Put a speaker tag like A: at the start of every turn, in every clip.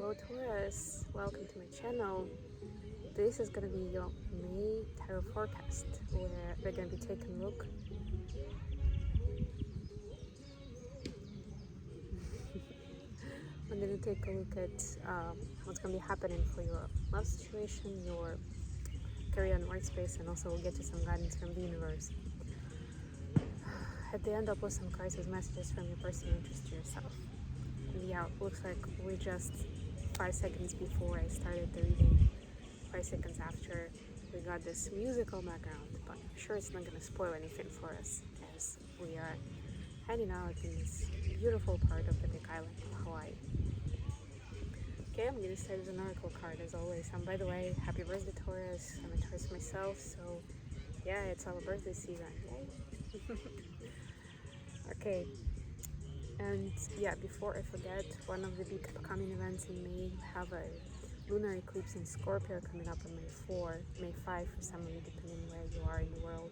A: Hello Taurus, welcome to my channel. This is gonna be your May Tarot Forecast, where we're gonna be taking a look I'm gonna take a look at what's gonna be happening for your love situation, your career and workspace, and also we'll get you some guidance from the universe. At the end, I'll post some cards as messages from your personal interest to yourself. And yeah, looks like we're just 5 seconds before I started the reading, 5 seconds after we got this musical background, but I'm sure it's not gonna spoil anything for us as we are heading out in this beautiful part of the big island of Hawaii. Okay, I'm gonna start with an oracle card as always. And by the way, happy birthday Taurus. I'm a Taurus myself, so yeah, it's our birthday season. Yay! Okay, and yeah, before I forget, one of the big upcoming events in May, we have a lunar eclipse in Scorpio coming up on May 5 for some of you, depending where you are in the world.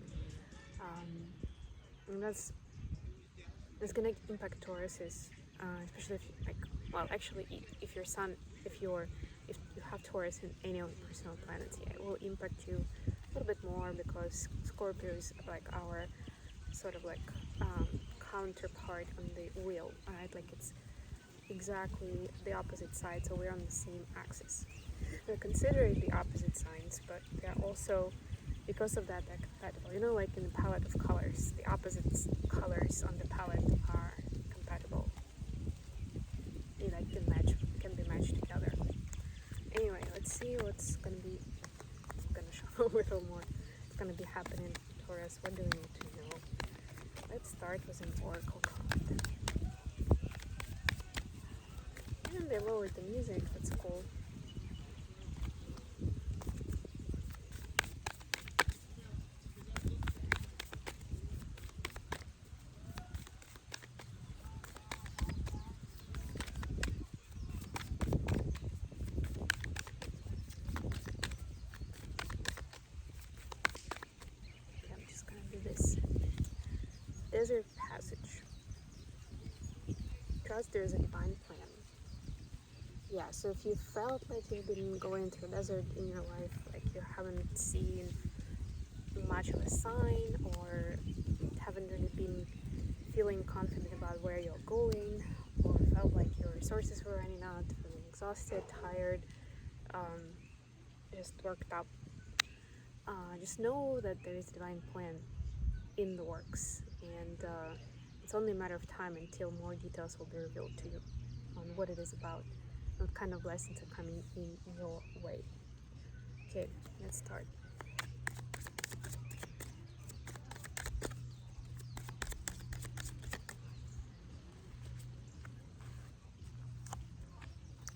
A: And that's gonna impact Tauruses, especially if if your sun, if you have Taurus in any of the personal planets, yeah, it will impact you a little bit more because Scorpio is like our sort of like counterpart on the wheel, right? Like it's exactly the opposite side, so we're on the same axis. They're considered the opposite signs, but they're also, because of that, they're compatible. You know, like in the palette of colors, the opposite colors on the palette are compatible. They like can be matched together. Anyway, let's see what's gonna be. I'm gonna show a little more. It's gonna be happening, Taurus. What do we need to know? Let's start with an oracle card. And they lowered the music. That's cool. Desert passage. Trust there's a divine plan. Yeah, so if you felt like you've been going through a desert in your life, like you haven't seen much of a sign or haven't really been feeling confident about where you're going, or felt like your resources were running out, feeling exhausted, tired, just worked up, just know that there is a divine plan in the works, and it's only a matter of time until more details will be revealed to you on what it is about, what kind of lessons are coming in your way. Okay, let's start.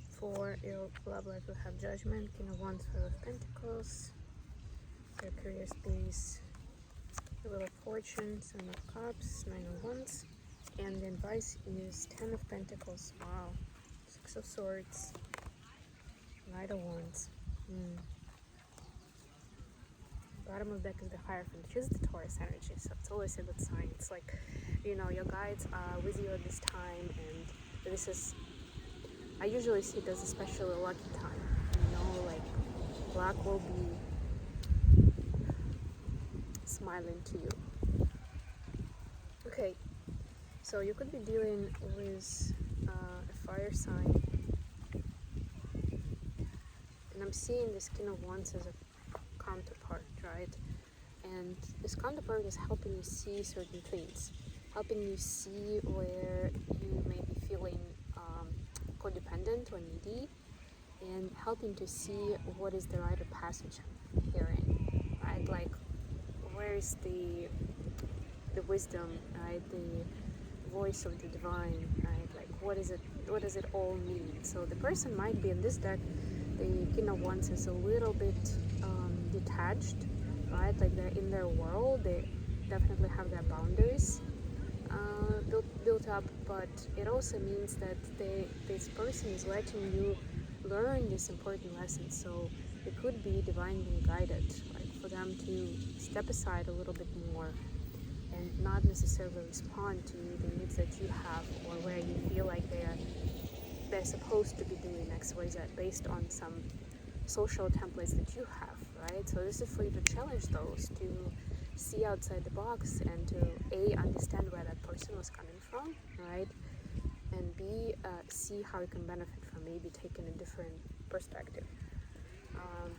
A: For your love life, we have Judgment, King of Wands, Four of Pentacles, your career space, the Wheel of Fortune, Son of Cups, Nine of Wands, and the advice is 10 of Pentacles, wow, 6 of Swords, Knight of Wands. Bottom of the deck is the Hierophant, which is the Taurus energy, so it's always a good sign. It's like, you know, your guides are with you at this time, and this is, I usually see it as especially a lucky time, you know, like luck will be smiling to you. Okay, so you could be dealing with a fire sign, and I'm seeing this King of Wands as a counterpart, right? And this counterpart is helping you see certain things, helping you see where you may be feeling codependent or needy, and helping to see what is the rite of passage I'm hearing, right? Like, where is the wisdom, right? The voice of the divine, right? Like, what does it all mean? So the person might be in this deck, the King of Wands is a little bit detached, right? Like they're in their world, they definitely have their boundaries built up, but it also means that this person is letting you learn these important lessons. So it could be divinely guided, like for them to step aside a little bit more and not necessarily respond to the needs that you have, or where you feel like they're they're supposed to be doing X, Y, Z based on some social templates that you have, right? So this is for you to challenge those, to see outside the box, and to A, understand where that person was coming from, right? And B, see how you can benefit from maybe taking a different perspective.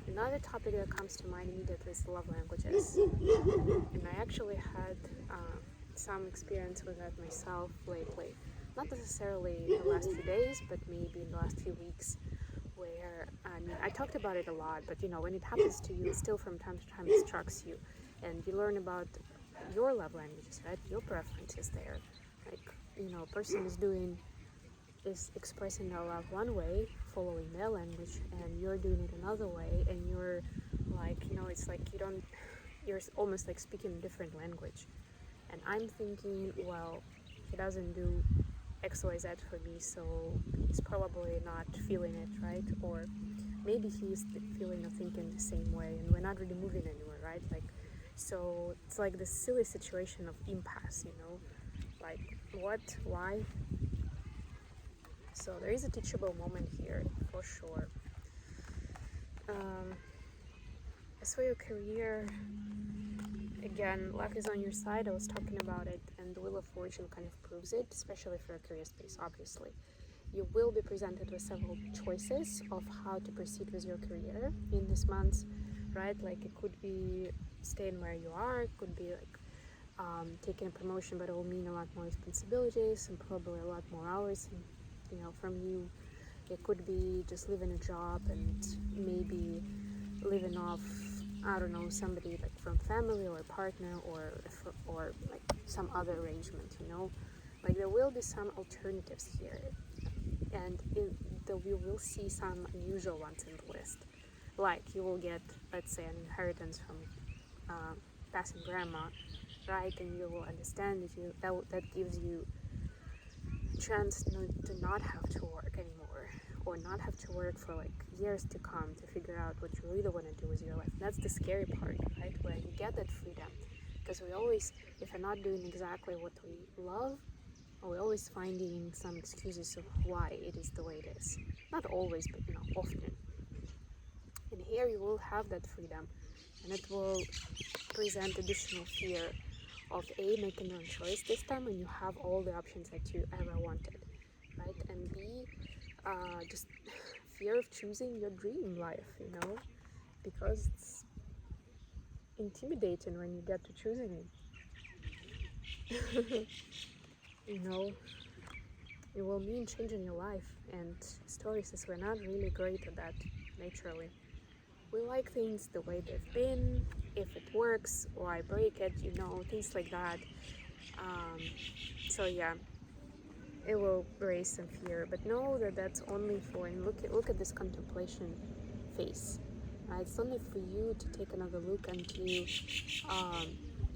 A: Another topic that comes to mind immediately is love languages. And I actually had some experience with that myself lately. Not necessarily in the last few days, but maybe in the last few weeks, where, I mean, I talked about it a lot, but you know, when it happens to you, it still from time to time it strikes you, and you learn about your love languages, right? Your preferences there. Like, you know, a person is expressing their love one way, following their language, and you're doing it another way, and you're like, you know, it's like you're almost like speaking a different language. And I'm thinking, well, he doesn't do X, Y, Z for me, so he's probably not feeling it, right? Or maybe he's feeling or thinking the same way, and we're not really moving anywhere, right? Like, so it's like this silly situation of impasse, you know? Like, what? Why? So there is a teachable moment here, for sure. As for your career, again, luck is on your side. I was talking about it, and the Wheel of Fortune kind of proves it, especially for your career space, obviously. You will be presented with several choices of how to proceed with your career in this month, right? Like, it could be staying where you are, it could be like taking a promotion, but it will mean a lot more responsibilities and probably a lot more hours, you know, from you. It could be just leaving a job and maybe living off, I don't know, somebody like from family or a partner or like some other arrangement, you know. Like, there will be some alternatives here, and we will see some unusual ones in the list. Like, you will get, let's say, an inheritance from passing grandma, right? And you will understand that gives you a chance to not have to work anymore, or not have to work for like years to come to figure out what you really want to do with your life. That's the scary part, right? When you get that freedom, because we always, if we're not doing exactly what we love, we're always finding some excuses of why it is the way it is. Not always, but you know, often. And here you will have that freedom, and it will present additional fear of A, making your own choice this time when you have all the options that you ever wanted, right? And B, just fear of choosing your dream life, you know, because it's intimidating when you get to choosing it. You know, it will mean changing your life, and story says we're not really great at that naturally. We like things the way they've been. If it works, why break it, you know, things like that. So yeah, it will raise some fear, but know that that's only for, and look at this contemplation phase, right? It's only for you to take another look and to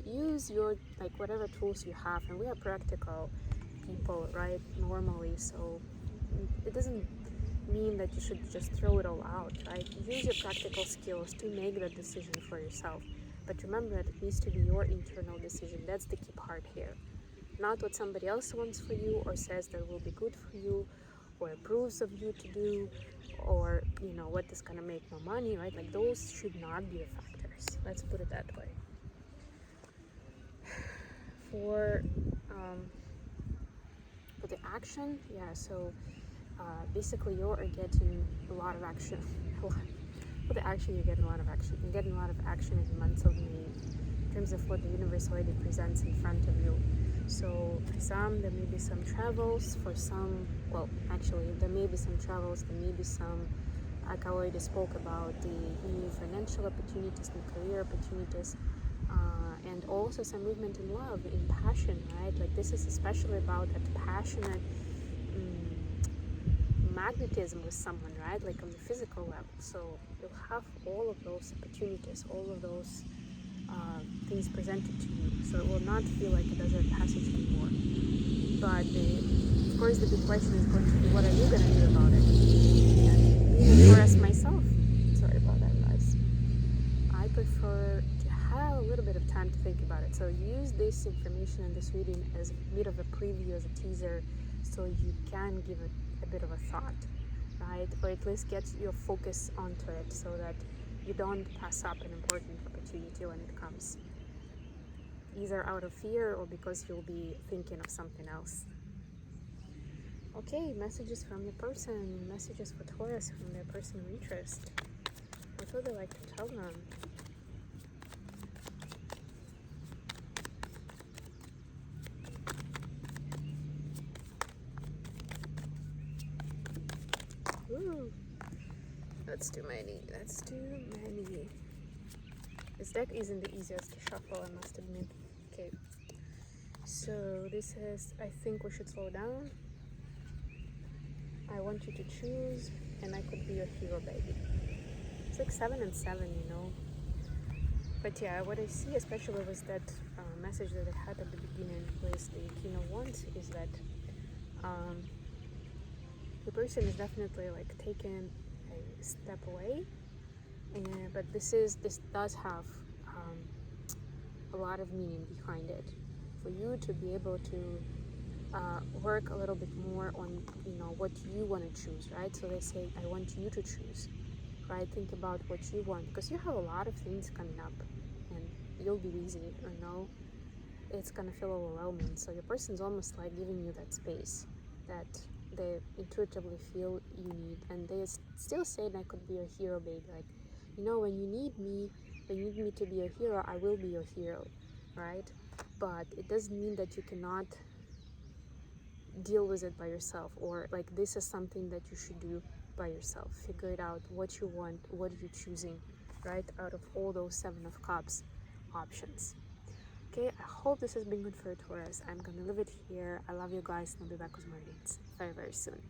A: use your, like, whatever tools you have. And we are practical people, right, normally, so it doesn't mean that you should just throw it all out, right? Use your practical skills to make that decision for yourself, but remember that it needs to be your internal decision. That's the key part here, not what somebody else wants for you or says that will be good for you or approves of you to do, or, you know, what is going to make more money, right? Like, those should not be the factors, let's put it that way. For the action, yeah, so basically you're getting a lot of action. For the action, you're getting a lot of action. You're getting a lot of action in the month of May in terms of what the universe already presents in front of you. So for some, there may be some travels. For some, well, actually, there may be some travels. There may be some, like I already spoke about, the new financial opportunities and career opportunities. And also some movement in love, in passion, right? Like, this is especially about that passionate magnetism with someone, right? Like, on the physical level. So you'll have all of those opportunities, all of those things presented to you. So it will not feel like a desert passage anymore. But of course, the big question is going to be, what are you going to do about it? And being a Taurus myself, sorry about that, guys, I prefer to have a little bit of time to think about it. So use this information and this reading as a bit of a preview, as a teaser, so you can give it a bit of a thought, right? Or at least get your focus onto it so that you don't pass up an important opportunity when it comes, either out of fear or because you'll be thinking of something else. Okay, messages from your person, messages for Taurus from their person of interest. What would they like to tell them? Ooh, that's too many. That's too many. This deck isn't the easiest to shuffle, I must admit. Okay, so this is, I think we should slow down. I want you to choose, and I could be your hero, baby. It's like 7 and 7, you know. But yeah, what I see, especially with that message that I had at the beginning with the King of Wands, is that the person is definitely like taking a step away, but this does have a lot of meaning behind it. For you to be able to work a little bit more on, you know, what you want to choose, right? So they say, I want you to choose, right? Think about what you want, because you have a lot of things coming up and you'll be busy, you know, it's gonna feel overwhelming. So your person's almost like giving you that space that they intuitively feel you need, and they still saying, I could be your hero, baby. Like, you know, when you need me to be your hero, I will be your hero, right? But it doesn't mean that you cannot deal with it by yourself, or like this is something that you should do by yourself. Figure it out, what you want, what you're choosing, right, out of all those 7 of Cups options. Okay, I hope this has been good for Taurus. I'm gonna leave it here. I love you guys, and I'll be back with more reads very, very soon.